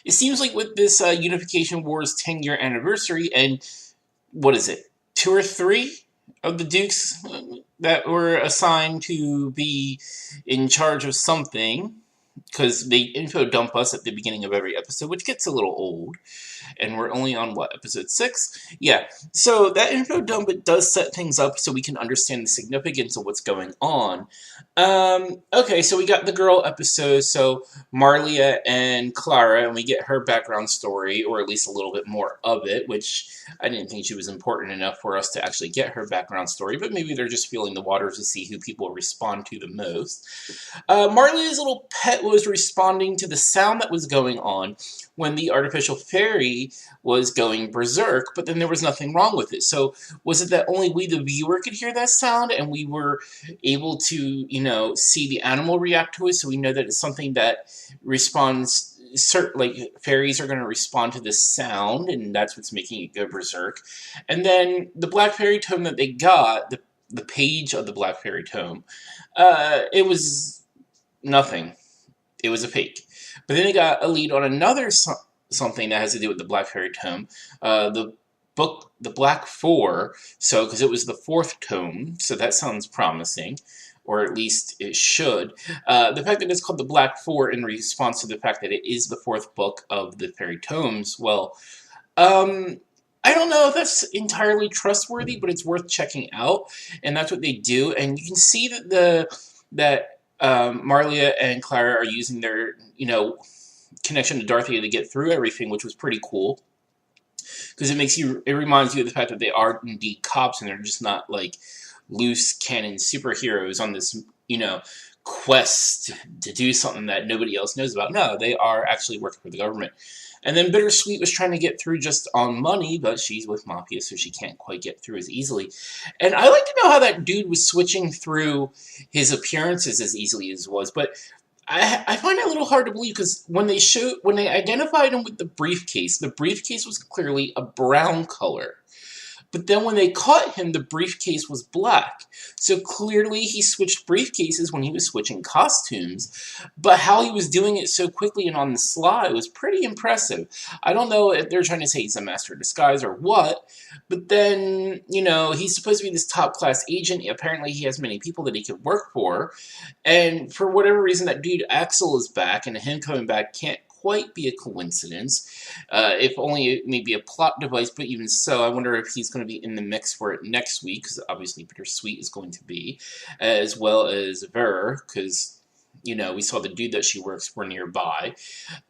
it seems like with this Unification War's 10-year anniversary, and what is it, two or three of the dukes that were assigned to be in charge of something, because they info dump us at the beginning of every episode, which gets a little old, and we're only on, what, episode 6? Yeah, so that info dump, it does set things up so we can understand the significance of what's going on. Okay, so we got the girl episode, so Marlia and Clara, and we get her background story, or at least a little bit more of it, which I didn't think she was important enough for us to actually get her background story, but maybe they're just feeling the waters to see who people respond to the most. Marlia's little pet was responding to the sound that was going on when the artificial fairy was going berserk, but then there was nothing wrong with it. So was it that only we, the viewer, could hear that sound, and we were able to, see the animal react to it, so we know that it's something that responds, like fairies are going to respond to this sound, and that's what's making it go berserk. And then the Black Fairy Tome that they got, the page of the Black Fairy Tome, it was nothing. It was a fake. But then they got a lead on another something that has to do with the Black Fairy Tome, the book, The Black Four, so, because it was the 4th tome, so that sounds promising, or at least it should. The fact that it's called The Black Four in response to the fact that it is the 4th book of the Fairy Tomes, well, I don't know if that's entirely trustworthy, but it's worth checking out, and that's what they do, and you can see that Marlia and Clara are using their, connection to Dorothea to get through everything, which was pretty cool. Because it reminds you of the fact that they are indeed cops, and they're just not, like, loose cannon superheroes on this, quest to do something that nobody else knows about. No, they are actually working for the government. And then Bittersweet was trying to get through just on money, but she's with Mafia, so she can't quite get through as easily. And I like to know how that dude was switching through his appearances as easily as was, but I find it a little hard to believe, because when they identified him with the briefcase was clearly a brown color. But then when they caught him, the briefcase was black. So clearly he switched briefcases when he was switching costumes. But how he was doing it so quickly and on the sly was pretty impressive. I don't know if they're trying to say he's a master of disguise or what. But then, he's supposed to be this top-class agent. Apparently he has many people that he could work for. And for whatever reason, that dude Axel is back, and him coming back can't quite be a coincidence, if only it may be a plot device, but even so, I wonder if he's going to be in the mix for it next week, because obviously Bittersweet is going to be, as well as Ver, because, we saw the dude that she works for nearby.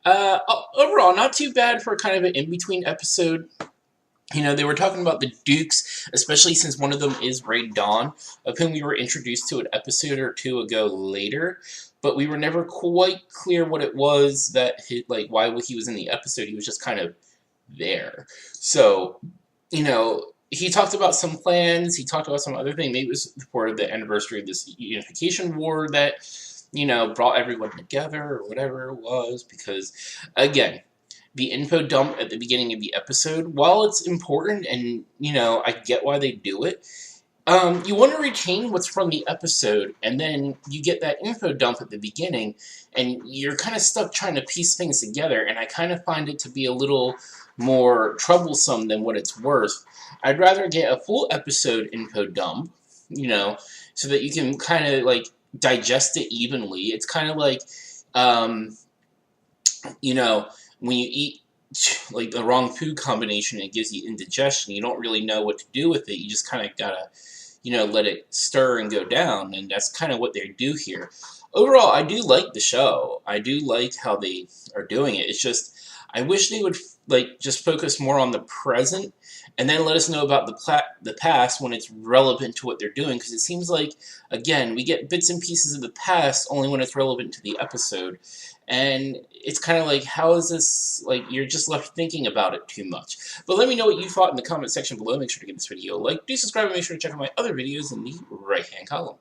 Overall, not too bad for kind of an in-between episode. They were talking about the Dukes, especially since one of them is Ray Dawn, of whom we were introduced to an episode or two ago later, but we were never quite clear what it was that, why he was in the episode. He was just kind of there. So, he talked about some plans, he talked about some other thing. Maybe it was for the anniversary of this Unification War that, brought everyone together, or whatever it was, because, again, the info dump at the beginning of the episode, while it's important and, I get why they do it, you want to retain what's from the episode, and then you get that info dump at the beginning, and you're kind of stuck trying to piece things together, and I kind of find it to be a little more troublesome than what it's worth. I'd rather get a full episode info dump, so that you can kind of, digest it evenly. It's kind of like, when you eat the wrong food combination, it gives you indigestion. You don't really know what to do with it. You just kind of gotta, let it stir and go down, and that's kind of what they do here. Overall, I do like the show. I do like how they are doing it. It's just, I wish they would just focus more on the present, and then let us know about the past when it's relevant to what they're doing, because it seems like, again, we get bits and pieces of the past only when it's relevant to the episode. And it's kind of like, how is this, you're just left thinking about it too much. But let me know what you thought in the comment section below. Make sure to give this video a like. Do subscribe and make sure to check out my other videos in the right-hand column.